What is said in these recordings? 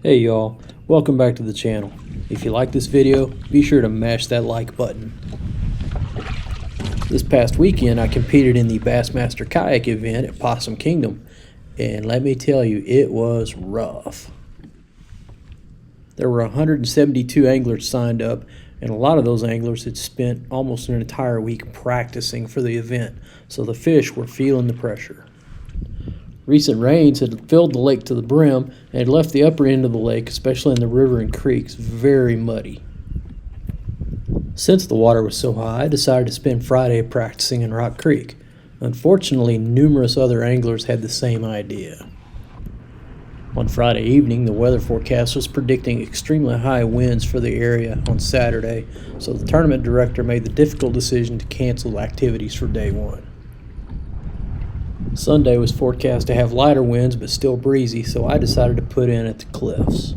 Hey y'all, welcome back to the channel. If you like this video, be sure to mash that like button. This past weekend I competed in the Bassmaster Kayak event at Possum Kingdom, and let me tell you, it was rough. There were 172 anglers signed up, and a lot of those anglers had spent almost an entire week practicing for the event, so the fish were feeling the pressure. Recent rains had filled the lake to the brim and had left the upper end of the lake, especially in the river and creeks, very muddy. Since the water was so high, I decided to spend Friday practicing in Rock Creek. Unfortunately, numerous other anglers had the same idea. On Friday evening, the weather forecast was predicting extremely high winds for the area on Saturday, so the tournament director made the difficult decision to cancel activities for day one. Sunday was forecast to have lighter winds but still breezy, so I decided to put in at the cliffs.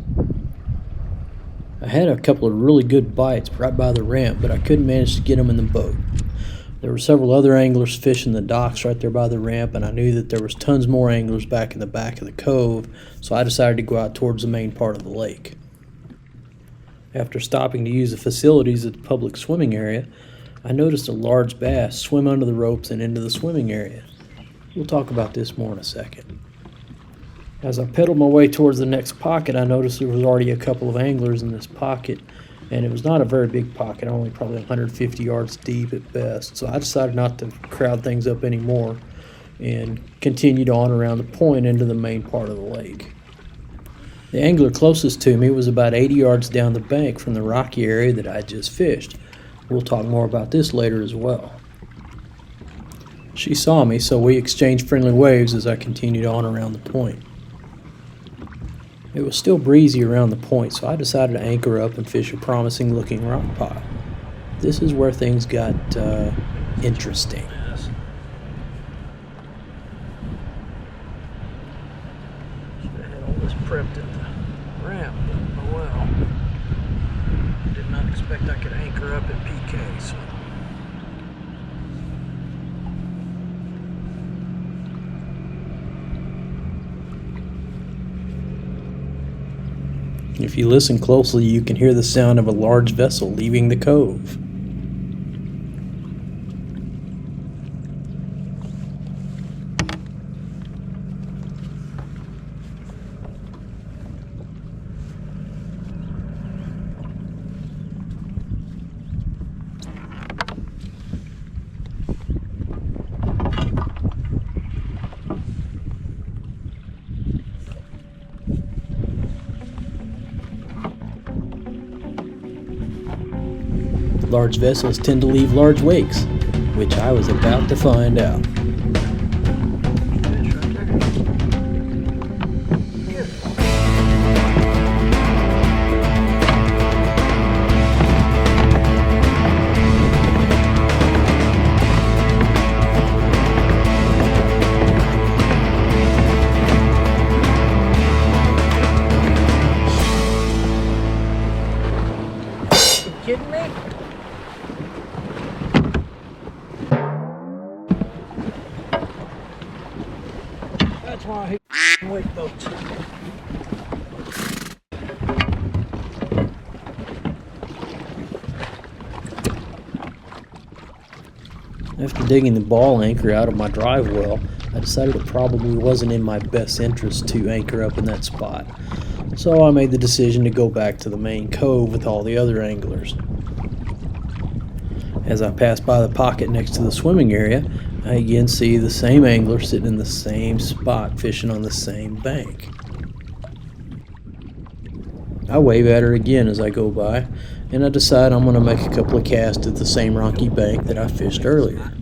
I had a couple of really good bites right by the ramp, but I couldn't manage to get them in the boat. There were several other anglers fishing the docks right there by the ramp, and I knew that there was tons more anglers back in the back of the cove, so I decided to go out towards the main part of the lake. After stopping to use the facilities at the public swimming area, I noticed a large bass swim under the ropes and into the swimming area. We'll talk about this more in a second. As I pedaled my way towards the next pocket, I noticed there was already a couple of anglers in this pocket, and it was not a very big pocket, only probably 150 yards deep at best, so I decided not to crowd things up anymore and continued on around the point into the main part of the lake. The angler closest to me was about 80 yards down the bank from the rocky area that I just fished. We'll talk more about this later as well. She saw me, so we exchanged friendly waves as I continued on around the point. It was still breezy around the point, so I decided to anchor up and fish a promising looking rock pile. This is where things got interesting. Should have had all this prepped at the ramp, but oh well. Did not expect I could anchor up at PK, so. If you listen closely, you can hear the sound of a large vessel leaving the cove. Large vessels tend to leave large wakes, which I was about to find out. You kidding me? That's why I hate wake boats. After digging the ball anchor out of my drive well, I decided it probably wasn't in my best interest to anchor up in that spot. So I made the decision to go back to the main cove with all the other anglers. As I passed by the pocket next to the swimming area, I again see the same angler sitting in the same spot fishing on the same bank. I wave at her again as I go by, and I decide I'm going to make a couple of casts at the same rocky bank that I fished earlier.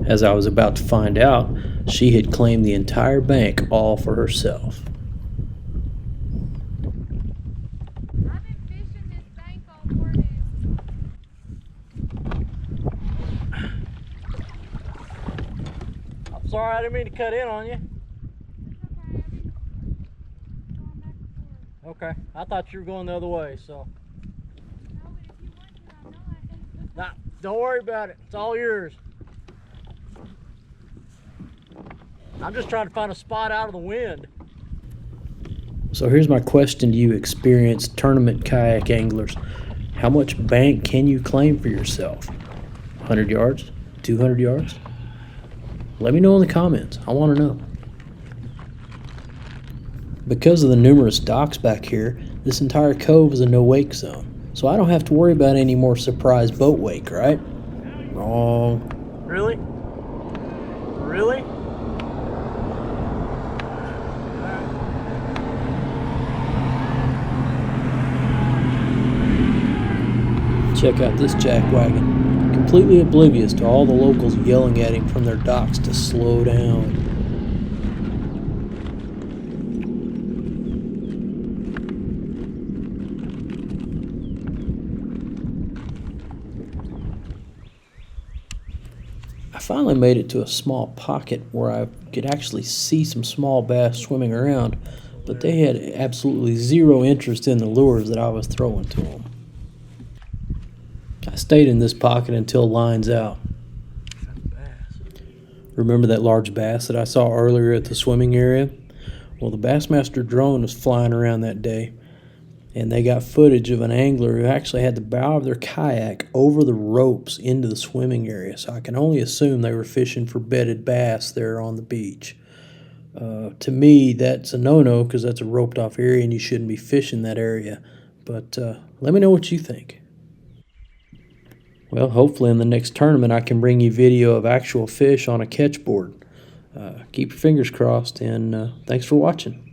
As I was about to find out, she had claimed the entire bank all for herself. I've been fishing this bank all morning. sorry, I didn't mean to cut in on you. Okay, I thought you were going the other way, so. Nah, don't worry about it. It's all yours. I'm just trying to find a spot out of the wind. So here's my question to you experienced tournament kayak anglers. How much bank can you claim for yourself? 100 yards? 200 yards? Let me know in the comments. I want to know. Because of the numerous docks back here, this entire cove is a no-wake zone. So I don't have to worry about any more surprise boat wake, right? Wrong. Really? Really? Check out this jackwagon. Completely oblivious to all the locals yelling at him from their docks to slow down. I finally made it to a small pocket where I could actually see some small bass swimming around, but they had absolutely zero interest in the lures that I was throwing to them. I stayed in this pocket until line's out. Remember that large bass that I saw earlier at the swimming area? Well, the Bassmaster drone was flying around that day, and they got footage of an angler who actually had the bow of their kayak over the ropes into the swimming area. So I can only assume they were fishing for bedded bass there on the beach. To me, that's a no-no because that's a roped-off area and you shouldn't be fishing that area. But let me know what you think. Well, hopefully in the next tournament I can bring you video of actual fish on a catch board. Keep your fingers crossed, and thanks for watching.